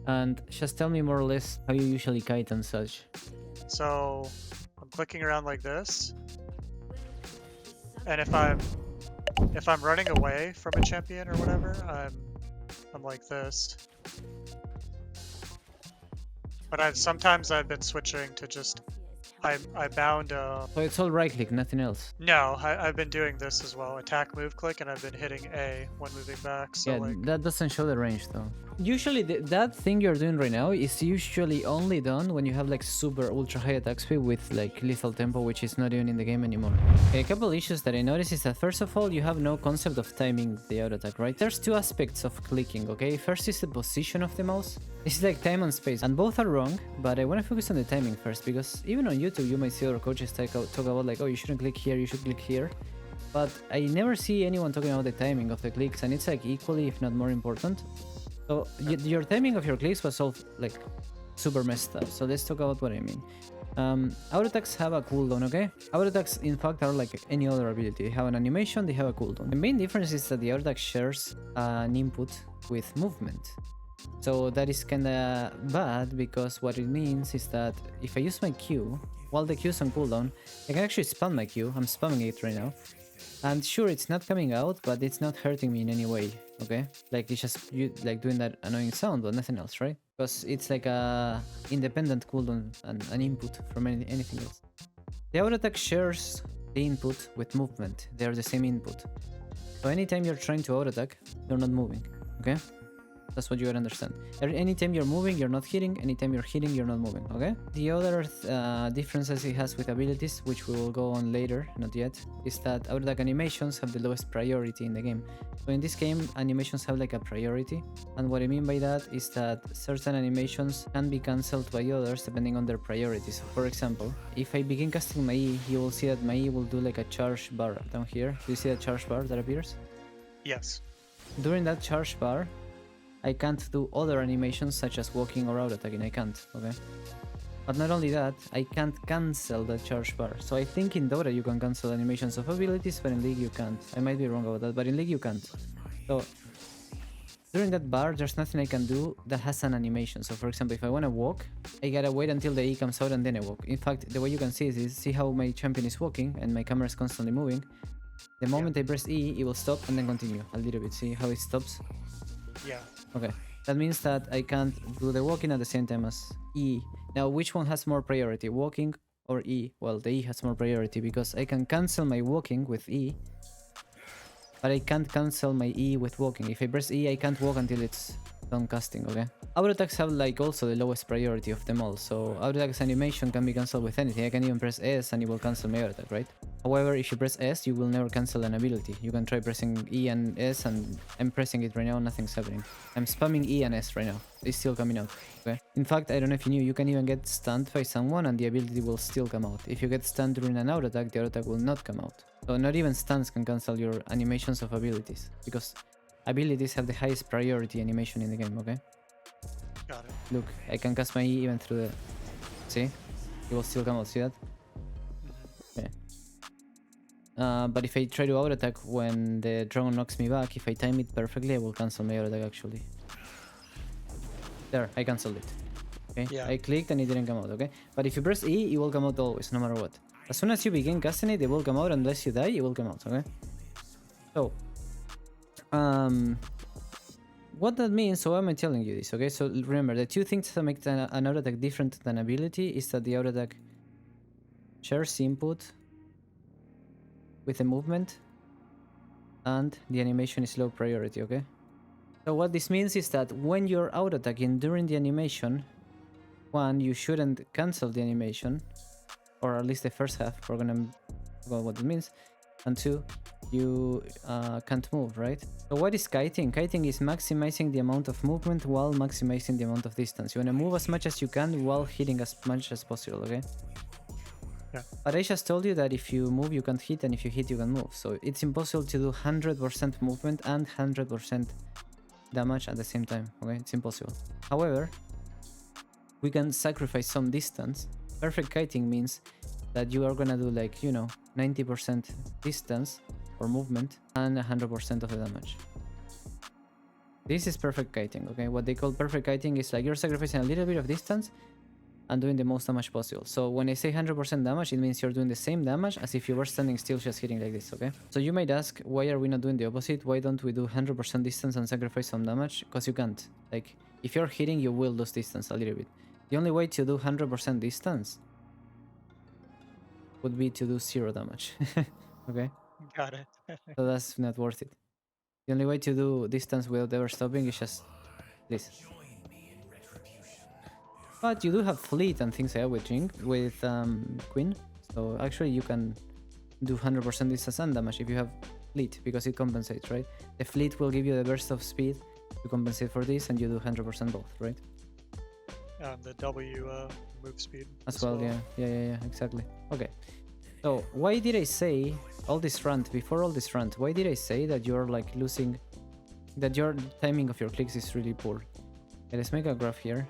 And just tell me more or less how you usually kite and such. So I'm clicking around like this, and if I'm running away from a champion or whatever, I'm like this. But sometimes I've been switching to just I bound So it's all right click, nothing else. no, I've been doing this as well. Attack, move, click, and I've been hitting A when moving back. So Yeah, like that doesn't show the range though. Usually that thing you're doing right now is usually only done when you have like super ultra high attack speed with like lethal tempo, which is not even in the game anymore. Okay, a couple issues that I noticed is that first of all, you have no concept of timing the auto attack, right? There's two aspects of clicking, okay? First is the position of the mouse. It's like time and space, and both are wrong, but I want to focus on the timing first, because even on YouTube you might see other coaches talk about like, oh, you shouldn't click here, you should click here. But I never see anyone talking about the timing of the clicks, and it's like equally, if not more important. So your timing of your clicks was all like super messed up. So let's talk about what I mean. Auto attacks have a cooldown, okay? Auto attacks in fact are like any other ability. They have an animation, they have a cooldown. The main difference is that the auto attack shares an input with movement. So that is kinda bad, because what it means is that if I use my Q, while the Q is on cooldown, I can actually spam my Q. I'm spamming it right now. And sure, it's not coming out, but it's not hurting me in any way, okay? Like, it's just you like doing that annoying sound, but nothing else, right? Because it's like a independent cooldown and an input from anything else. The auto attack shares the input with movement. They are the same input. So anytime you're trying to auto attack, you're not moving, okay? That's what you gotta understand. Anytime you're moving, you're not hitting. Anytime you're hitting, you're not moving, okay? The other differences it has with abilities, which we will go on later, not yet, is that auto attack animations have the lowest priority in the game. So in this game, animations have like a priority. And what I mean by that is that certain animations can be cancelled by others depending on their priorities. For example, if I begin casting my E, you will see that my E will do like a charge bar down here. Do you see that charge bar that appears? yes. During that charge bar, I can't do other animations such as walking or auto-attacking, I can't, okay? But not only that, I can't cancel the charge bar. So I think in Dota you can cancel animations of abilities, but in League you can't. I might be wrong about that, but in League you can't. So during that bar, there's nothing I can do that has an animation. So for example, if I want to walk, I gotta wait until the E comes out and then I walk. In fact, the way you can see is see how my champion is walking and my camera is constantly moving. The moment I press E, it will stop and then continue a little bit. See how it stops? Yeah. Okay, that means that I can't do the walking at the same time as E. Now, which one has more priority, walking or E? Well, the E has more priority because I can cancel my walking with E, but I can't cancel my E with walking. If I press E, I can't walk until it's done casting, okay? Auto attacks have like also the lowest priority of them all, so auto attacks animation can be cancelled with anything. I can even press S and it will cancel my auto attack, right? However, if you press S, you will never cancel an ability. You can try pressing E and S, and I'm pressing it right now, nothing's happening. I'm spamming E and S right now. It's still coming out, okay? In fact, I don't know if you knew, you can even get stunned by someone and the ability will still come out. If you get stunned during an auto attack, the auto attack will not come out. So not even stuns can cancel your animations of abilities, because abilities have the highest priority animation in the game, okay? Got it. Look, I can cast my E even through the... See? It will still come out, see that? Okay. But if I try to auto attack when the dragon knocks me back, if I time it perfectly, I will cancel my auto attack actually. There, I cancelled it. Okay, Yeah. I clicked and it didn't come out, okay? But if you press E, it will come out always, no matter what. As soon as you begin casting it, it will come out. Unless you die, it will come out, okay? So, what that means, so why am I telling you this, okay? So remember, the two things that make an auto attack different than ability is that the auto attack shares input with the movement and the animation is low priority, okay? So what this means is that when you're auto attacking during the animation, one, you shouldn't cancel the animation, or at least the first half. We're gonna talk about what it means. And two, you can't move, right? So what is kiting? Kiting is maximizing the amount of movement while maximizing the amount of distance. You want to move as much as you can while hitting as much as possible, okay? Yeah. But I just told you that if you move, you can't hit, and if you hit, you can move. So it's impossible to do 100% movement and 100% damage at the same time, okay? It's impossible. However, we can sacrifice some distance. Perfect kiting means that you are gonna do like, you know, 90% distance or movement and 100% of the damage. This is perfect kiting, okay? What they call perfect kiting is like you're sacrificing a little bit of distance and doing the most damage possible. So when I say 100% damage, it means you're doing the same damage as if you were standing still just hitting like this, okay? So you might ask, why are we not doing the opposite? Why don't we do 100% distance and sacrifice some damage? Because you can't. Like, if you're hitting, you will lose distance a little bit. The only way to do 100% distance would be to do 0 damage, okay? Got it. So that's not worth it. The only way to do distance without ever stopping is just this. But you do have fleet and things like that with Queen. So actually you can do 100% distance and damage if you have fleet, because it compensates, right? The fleet will give you the burst of speed to compensate for this, and you do 100% both, right? The W move speed As well, yeah, exactly. Okay. So why did I say all this rant, before all this rant, why did I say that you're like losing, that your timing of your clicks is really poor? Okay, let's make a graph here.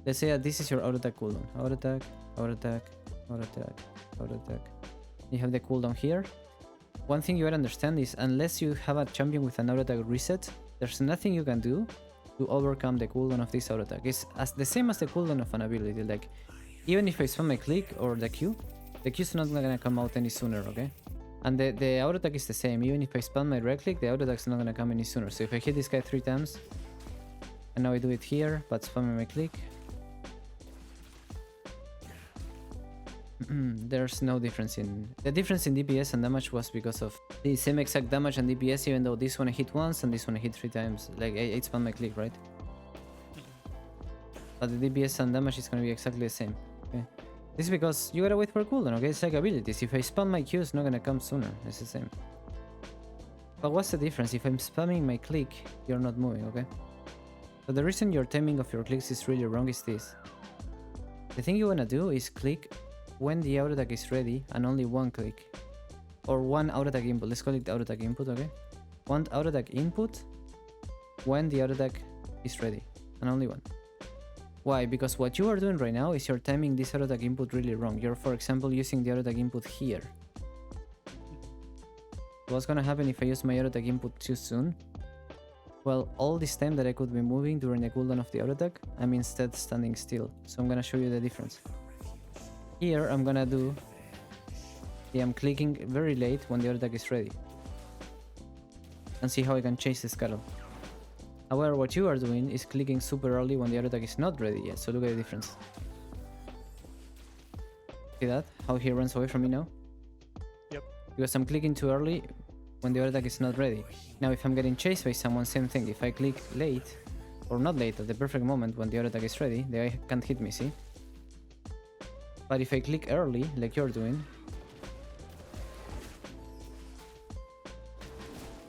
Let's say that this is your auto attack cooldown. Auto attack, auto attack, auto attack, auto attack. You have the cooldown here. One thing you gotta understand is, unless you have a champion with an auto attack reset, there's nothing you can do to overcome the cooldown of this auto attack. It's as the same as the cooldown of an ability. Like, even if I spam my click or the Q is not gonna come out any sooner, okay? And the auto attack is the same. Even if I spam my right click, the auto attack is not gonna come any sooner. So if I hit this guy 3 times, and now I do it here, but spamming my click, there's no difference in... The difference in DPS and damage was because of the same exact damage and DPS, even though this one I hit once and this one I hit 3 times. Like, I spam my click, right? But the DPS and damage is gonna be exactly the same, okay? This is because you gotta wait for cooldown, okay? It's like abilities. If I spam my Q, it's not gonna come sooner. It's the same. But what's the difference? If I'm spamming my click, you're not moving, okay? So the reason your timing of your clicks is really wrong is this. The thing you wanna do is click when the auto attack is ready, and only one click. Or one auto attack input. Let's call it auto attack input, okay? One auto attack input when the auto attack is ready, and only one. Why? Because what you are doing right now is you're timing this auto attack input really wrong. You're, for example, using the auto attack input here. What's gonna happen if I use my auto attack input too soon? Well, all this time that I could be moving during the cooldown of the auto attack, I'm instead standing still. So I'm gonna show you the difference. Here I'm gonna do... I'm clicking very late when the auto attack is ready. And see how I can chase the scuttle. However, what you are doing is clicking super early when the auto attack is not ready yet. So look at the difference. See that? How he runs away from me now? Yep. Because I'm clicking too early when the auto attack is not ready. Now if I'm getting chased by someone, same thing. If I click late, or not late, at the perfect moment when the auto attack is ready, the guy can't hit me, see? But if I click early, like you're doing,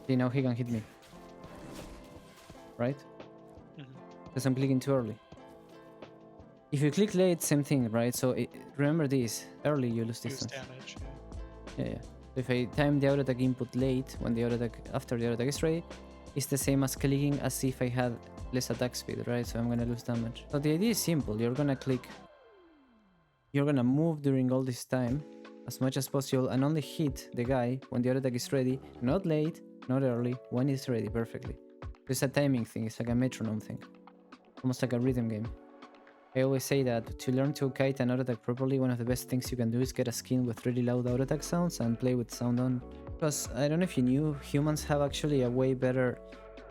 see, now he can hit me. Right? Because I'm clicking too early. If you click late, same thing, right? So remember this, early you lose distance. Damage, yeah. So if I time the auto attack input late when the auto attack, after the auto attack is ready, it's the same as clicking as if I had less attack speed, right? So I'm gonna lose damage. So the idea is simple. You're gonna click, you're gonna move during all this time as much as possible and only hit the guy when the auto attack is ready, not late, not early, when it's ready perfectly. It's a timing thing, it's like a metronome thing, almost like a rhythm game. I always say that to learn to kite an auto attack properly, one of the best things you can do is get a skin with really loud auto attack sounds and play with sound on. Because I don't know if you knew, humans have actually a way better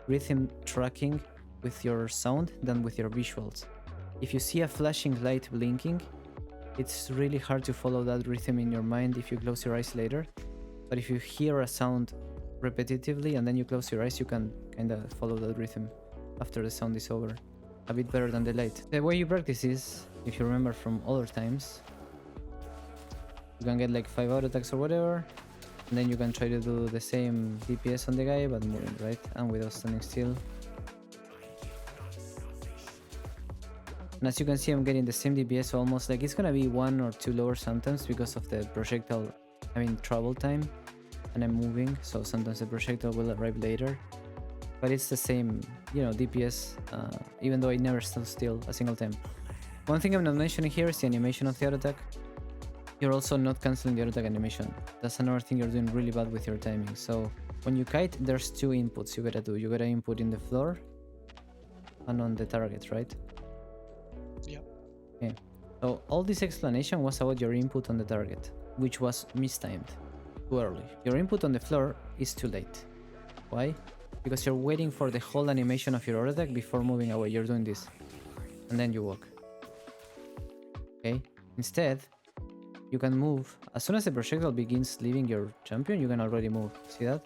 rhythm tracking with your sound than with your visuals. If you see a flashing light blinking, it's really hard to follow that rhythm in your mind if you close your eyes later. But if you hear a sound repetitively and then you close your eyes, you can kind of follow that rhythm after the sound is over. A bit better than the light. The way you practice is, if you remember from other times, you can get like 5 auto attacks or whatever, and then you can try to do the same DPS on the guy but moving, right? And without standing still. And as you can see, I'm getting the same DPS almost. Like, it's gonna be 1 or 2 lower sometimes because of the projectile, travel time, and I'm moving, so sometimes the projectile will arrive later. But it's the same, DPS, even though I never stood still a single time. One thing I'm not mentioning here is the animation of the auto attack. You're also not cancelling the auto attack animation. That's another thing you're doing really bad with your timing. So when you kite, there's two inputs you gotta do. You gotta input in the floor and on the target, right? Yep. Okay. So all this explanation was about your input on the target, which was mistimed. Too early. Your input on the floor is too late. Why? Because you're waiting for the whole animation of your auto attack before moving away. You're doing this. And then you walk. Okay? Instead, you can move. As soon as the projectile begins leaving your champion, you can already move. See that?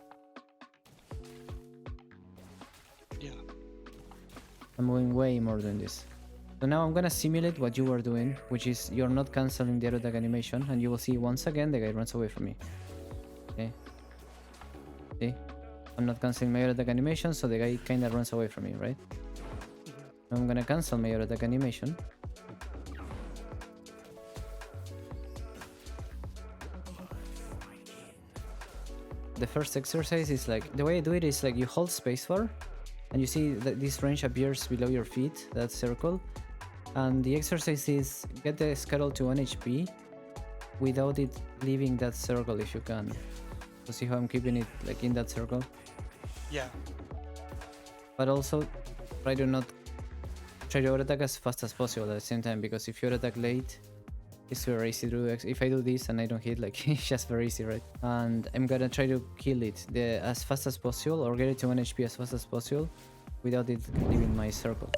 Yeah. I'm moving way more than this. So now I'm gonna simulate what you were doing, which is you're not cancelling the auto attack animation, and you will see once again the guy runs away from me. Okay? See? I'm not cancelling my auto attack animation, so the guy kinda runs away from me, right? Now I'm gonna cancel my auto attack animation. The first exercise is like, the way I do it is like you hold spacebar and you see that this range appears below your feet, that circle. And the exercise is get the scuttle to 1 HP without it leaving that circle if you can. So see how I'm keeping it like in that circle? Yeah. But also try to auto attack as fast as possible at the same time, because if you auto attack late, it's very easy to do. If I do this and I don't hit, like it's just very easy, right? And I'm gonna try to kill it as fast as possible, or get it to 1 HP as fast as possible without it leaving my circle.